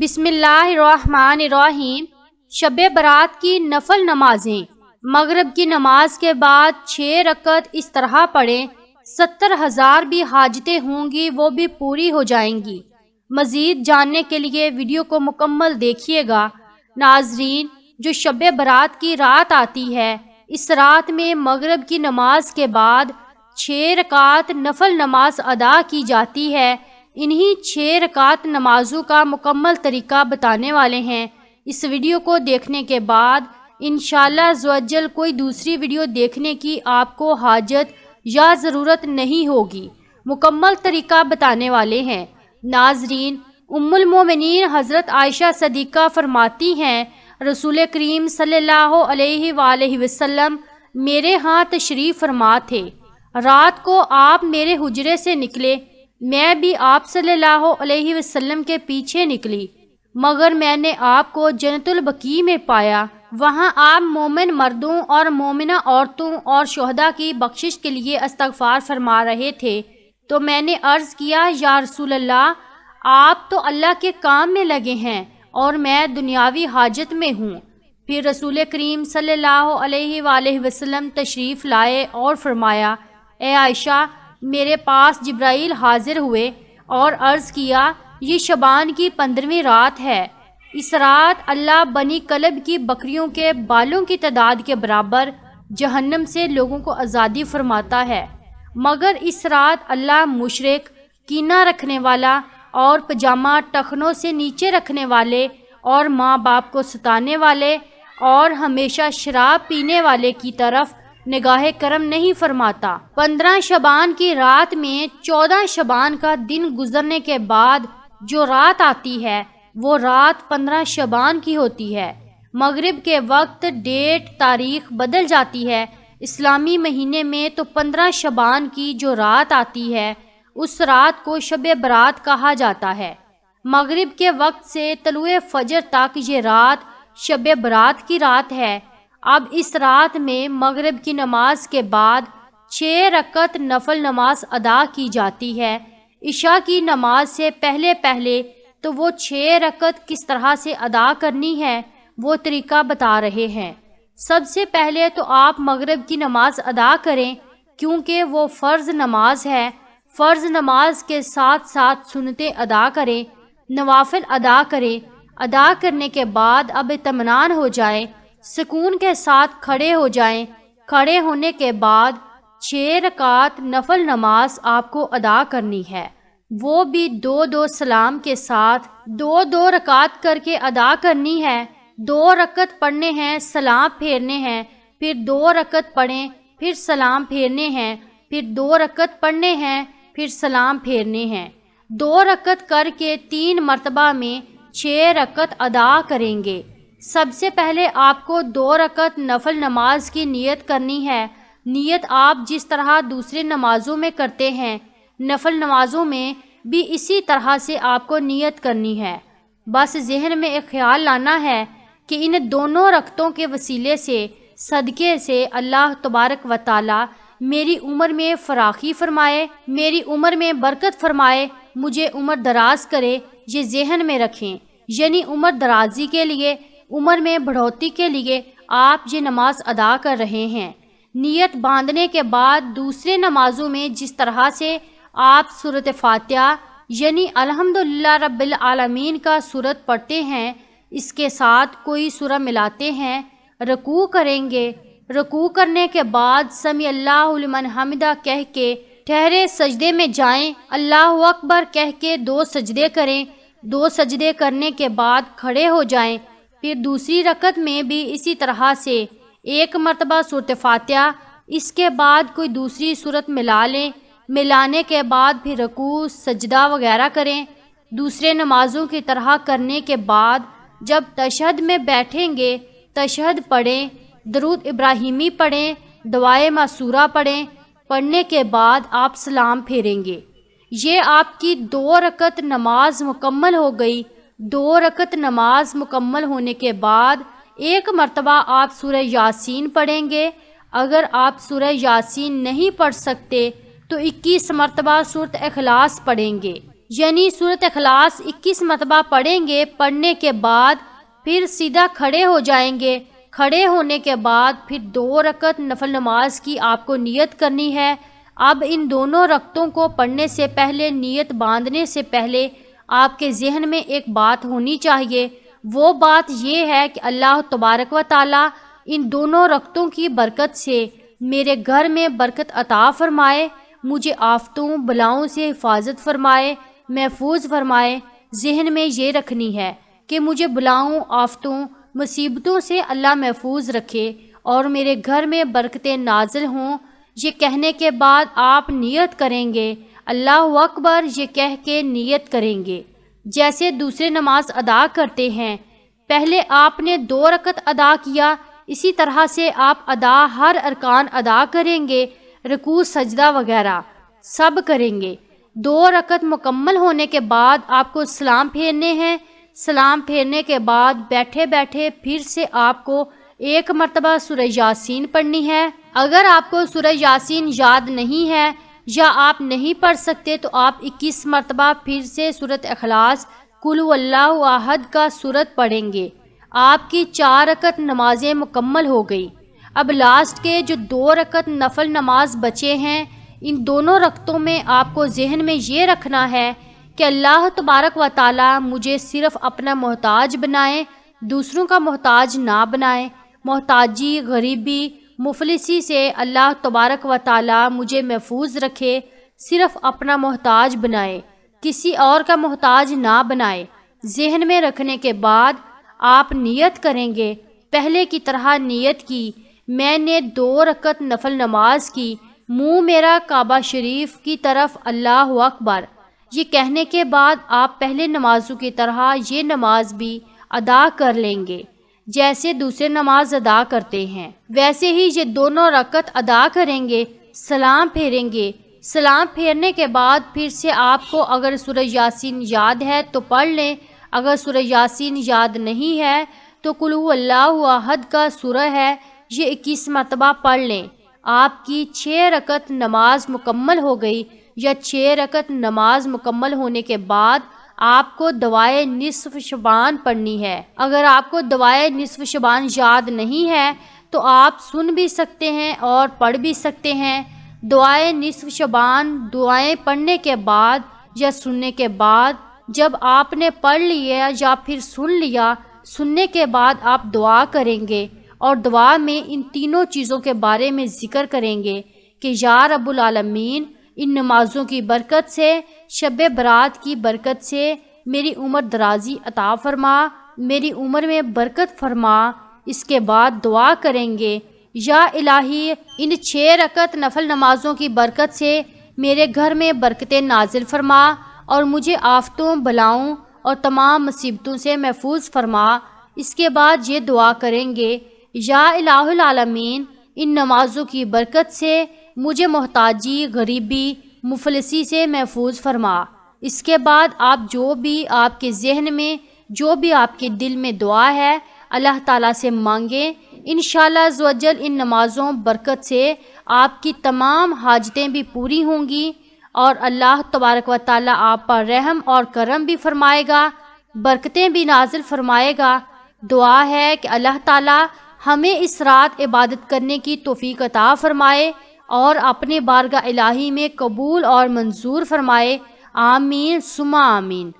بسم اللہ الرحمن الرحیم۔ شب برات کی نفل نمازیں مغرب کی نماز کے بعد 6 رکعت اس طرح پڑھیں 70,000 بھی حاجتیں ہوں گی وہ بھی پوری ہو جائیں گی۔ مزید جاننے کے لیے ویڈیو کو مکمل دیکھیے گا۔ ناظرین، جو شب برات کی رات آتی ہے، اس رات میں مغرب کی نماز کے بعد 6 رکعت نفل نماز ادا کی جاتی ہے۔ انہی 6 رکعت نمازوں کا مکمل طریقہ بتانے والے ہیں۔ اس ویڈیو کو دیکھنے کے بعد انشاءاللہ عزوجل کوئی دوسری ویڈیو دیکھنے کی آپ کو حاجت یا ضرورت نہیں ہوگی۔ مکمل طریقہ بتانے والے ہیں۔ ناظرین، ام المومنین حضرت عائشہ صدیقہ فرماتی ہیں، رسول کریم صلی اللہ علیہ وآلہ وسلم میرے ہاں تشریف فرما تھے۔ رات کو آپ میرے حجرے سے نکلے، میں بھی آپ صلی اللہ علیہ وسلم کے پیچھے نکلی، مگر میں نے آپ کو جنت البقیع میں پایا۔ وہاں آپ مومن مردوں اور مومنہ عورتوں اور شہداء کی بخشش کے لیے استغفار فرما رہے تھے، تو میں نے عرض کیا، یا رسول اللہ، آپ تو اللہ کے کام میں لگے ہیں اور میں دنیاوی حاجت میں ہوں۔ پھر رسول کریم صلی اللہ علیہ وآلہ وسلم تشریف لائے اور فرمایا، اے عائشہ، میرے پاس جبرائیل حاضر ہوئے اور عرض کیا، یہ شعبان کی 15ویں رات ہے۔ اس رات اللہ بنی کلب کی بکریوں کے بالوں کی تعداد کے برابر جہنم سے لوگوں کو آزادی فرماتا ہے، مگر اس رات اللہ مشرک، کینہ رکھنے والا اور پجامہ ٹخنوں سے نیچے رکھنے والے اور ماں باپ کو ستانے والے اور ہمیشہ شراب پینے والے کی طرف نگاہ کرم نہیں فرماتا۔ 15 شعبان کی رات میں 14 شعبان کا دن گزرنے کے بعد جو رات آتی ہے وہ رات 15 شعبان کی ہوتی ہے۔ مغرب کے وقت ڈیٹ تاریخ بدل جاتی ہے۔ اسلامی مہینے میں تو 15 شعبان کی جو رات آتی ہے اس رات کو شب برات کہا جاتا ہے۔ مغرب کے وقت سے طلوع فجر تک یہ رات شب برات کی رات ہے۔ اب اس رات میں مغرب کی نماز کے بعد 6 رکعت نفل نماز ادا کی جاتی ہے۔ عشاء کی نماز سے پہلے تو وہ 6 رکعت کس طرح سے ادا کرنی ہے وہ طریقہ بتا رہے ہیں۔ سب سے پہلے تو آپ مغرب کی نماز ادا کریں، کیونکہ وہ فرض نماز ہے۔ فرض نماز کے ساتھ ساتھ سنتیں ادا کریں، نوافل ادا کریں۔ ادا کرنے کے بعد اب اطمینان ہو جائیں، سکون کے ساتھ کھڑے ہو جائیں۔ کھڑے ہونے کے بعد 6 رکعت نفل نماز آپ کو ادا کرنی ہے، وہ بھی 2 سلام کے ساتھ 2 رکعت کر کے ادا کرنی ہے۔ 2 رکعت پڑھنے ہیں، سلام پھیرنے ہیں، پھر 2 رکعت پڑھیں، پھر سلام پھیرنے ہیں، پھر 2 رکعت پڑھنے ہیں، پھر سلام پھیرنے ہیں۔ 2 رکعت کر کے 3 مرتبہ میں 6 رکعت ادا کریں گے۔ سب سے پہلے آپ کو 2 رکعت نفل نماز کی نیت کرنی ہے۔ نیت آپ جس طرح دوسرے نمازوں میں کرتے ہیں، نفل نمازوں میں بھی اسی طرح سے آپ کو نیت کرنی ہے۔ بس ذہن میں ایک خیال لانا ہے کہ ان دونوں رکعتوں کے وسیلے سے، صدقے سے اللہ تبارک و تعالی میری عمر میں فراخی فرمائے، میری عمر میں برکت فرمائے، مجھے عمر دراز کرے، یہ ذہن میں رکھیں۔ یعنی عمر درازی کے لیے، عمر میں بڑھوتی کے لیے آپ یہ نماز ادا کر رہے ہیں۔ نیت باندھنے کے بعد دوسرے نمازوں میں جس طرح سے آپ سورۃ فاتحہ یعنی الحمدللہ رب العالمین کا سورت پڑھتے ہیں، اس کے ساتھ کوئی سورہ ملاتے ہیں، رکوع کریں گے۔ رکوع کرنے کے بعد سمیع اللہ لمن حمدہ کہہ کے ٹھہرے سجدے میں جائیں، اللہ اکبر کہہ کے 2 سجدے کریں۔ 2 سجدے کرنے کے بعد کھڑے ہو جائیں۔ پھر دوسری رکعت میں بھی اسی طرح سے 1 مرتبہ سورۃ فاتحہ، اس کے بعد کوئی دوسری سورت ملا لیں۔ ملانے کے بعد پھر رکوع، سجدہ وغیرہ کریں۔ دوسرے نمازوں کی طرح کرنے کے بعد جب تشہد میں بیٹھیں گے، تشہد پڑھیں، درود ابراہیمی پڑھیں، دعائے معصورہ پڑھیں۔ پڑھنے کے بعد آپ سلام پھیریں گے۔ یہ آپ کی 2 رکعت نماز مکمل ہو گئی۔ 2 رکعت نماز مکمل ہونے کے بعد 1 مرتبہ آپ سورہ یاسین پڑھیں گے۔ اگر آپ سورہ یاسین نہیں پڑھ سکتے تو 21 مرتبہ سورۃ اخلاص پڑھیں گے۔ یعنی سورۃ اخلاص 21 مرتبہ پڑھیں گے، پڑھنے کے بعد پھر سیدھا کھڑے ہو جائیں گے۔ کھڑے ہونے کے بعد پھر 2 رکعت نفل نماز کی آپ کو نیت کرنی ہے۔ اب ان دونوں رکعتوں کو پڑھنے سے پہلے، نیت باندھنے سے پہلے آپ کے ذہن میں ایک بات ہونی چاہیے۔ وہ بات یہ ہے کہ اللہ تبارک و تعالی ان دونوں رکعتوں کی برکت سے میرے گھر میں برکت عطا فرمائے، مجھے آفتوں بلاؤں سے حفاظت فرمائے، محفوظ فرمائے۔ ذہن میں یہ رکھنی ہے کہ مجھے بلاؤں، آفتوں، مصیبتوں سے اللہ محفوظ رکھے اور میرے گھر میں برکتیں نازل ہوں۔ یہ کہنے کے بعد آپ نیت کریں گے، اللہ اکبر یہ کہہ کے نیت کریں گے۔ جیسے دوسرے نماز ادا کرتے ہیں، پہلے آپ نے 2 رکعت ادا کیا، اسی طرح سے آپ ہر ارکان ادا کریں گے، رکوع سجدہ وغیرہ سب کریں گے۔ 2 رکعت مکمل ہونے کے بعد آپ کو سلام پھیرنے ہیں۔ سلام پھیرنے کے بعد بیٹھے بیٹھے پھر سے آپ کو 1 مرتبہ سورہ یاسین پڑھنی ہے۔ اگر آپ کو سورہ یاسین یاد نہیں ہے یا آپ نہیں پڑھ سکتے تو آپ 21 مرتبہ پھر سے سورۃ اخلاص قل هو اللہ احد کا سورت پڑھیں گے۔ آپ کی 4 رکعت نمازیں مکمل ہو گئی۔ اب لاسٹ کے جو 2 رکعت نفل نماز بچے ہیں، ان دونوں رکعتوں میں آپ کو ذہن میں یہ رکھنا ہے کہ اللہ تبارک و تعالی مجھے صرف اپنا محتاج بنائے، دوسروں کا محتاج نہ بنائے۔ محتاجی، غریبی، مفلسی سے اللہ تبارک و تعالی مجھے محفوظ رکھے، صرف اپنا محتاج بنائے، کسی اور کا محتاج نہ بنائے۔ ذہن میں رکھنے کے بعد آپ نیت کریں گے، پہلے کی طرح نیت کی، میں نے 2 رکعت نفل نماز کی، منہ میرا کعبہ شریف کی طرف، اللہ اکبر۔ یہ کہنے کے بعد آپ پہلے نمازوں کی طرح یہ نماز بھی ادا کر لیں گے، جیسے دوسرے نماز ادا کرتے ہیں ویسے ہی یہ دونوں رکعت ادا کریں گے، سلام پھیریں گے۔ سلام پھیرنے کے بعد پھر سے آپ کو اگر سورہ یاسین یاد ہے تو پڑھ لیں، اگر سورہ یاسین یاد نہیں ہے تو قل هو اللہ احد کا سورہ ہے، یہ 21 مرتبہ پڑھ لیں۔ آپ کی 6 رکعت نماز مکمل ہو گئی، یا 6 رکعت نماز مکمل ہونے کے بعد آپ کو دعائے نصف شعبان پڑھنی ہے۔ اگر آپ کو دعائے نصف شعبان یاد نہیں ہے تو آپ سن بھی سکتے ہیں اور پڑھ بھی سکتے ہیں۔ دعائے نصف شعبان دعائیں پڑھنے کے بعد یا سننے کے بعد، جب آپ نے پڑھ لیا یا پھر سن لیا، سننے کے بعد آپ دعا کریں گے اور دعا میں ان تینوں چیزوں کے بارے میں ذکر کریں گے کہ یا رب العالمین، ان نمازوں کی برکت سے، شب برات کی برکت سے میری عمر درازی عطا فرما، میری عمر میں برکت فرما۔ اس کے بعد دعا کریں گے یا الہی، ان 6 رکعت نفل نمازوں کی برکت سے میرے گھر میں برکتیں نازل فرما اور مجھے آفتوں، بلاؤں اور تمام مصیبتوں سے محفوظ فرما۔ اس کے بعد یہ دعا کریں گے یا الہ العالمین، ان نمازوں کی برکت سے مجھے محتاجی، غریبی، مفلسی سے محفوظ فرما۔ اس کے بعد آپ جو بھی آپ کے ذہن میں، جو بھی آپ کے دل میں دعا ہے، اللہ تعالیٰ سے مانگیں۔ انشاءاللہ عز و جل ان نمازوں برکت سے آپ کی تمام حاجتیں بھی پوری ہوں گی اور اللہ تبارک و تعالیٰ آپ پر رحم اور کرم بھی فرمائے گا، برکتیں بھی نازل فرمائے گا۔ دعا ہے کہ اللہ تعالیٰ ہمیں اس رات عبادت کرنے کی توفیق عطا فرمائے اور اپنے بارگاہ الہی میں قبول اور منظور فرمائے۔ آمین ثم آمین۔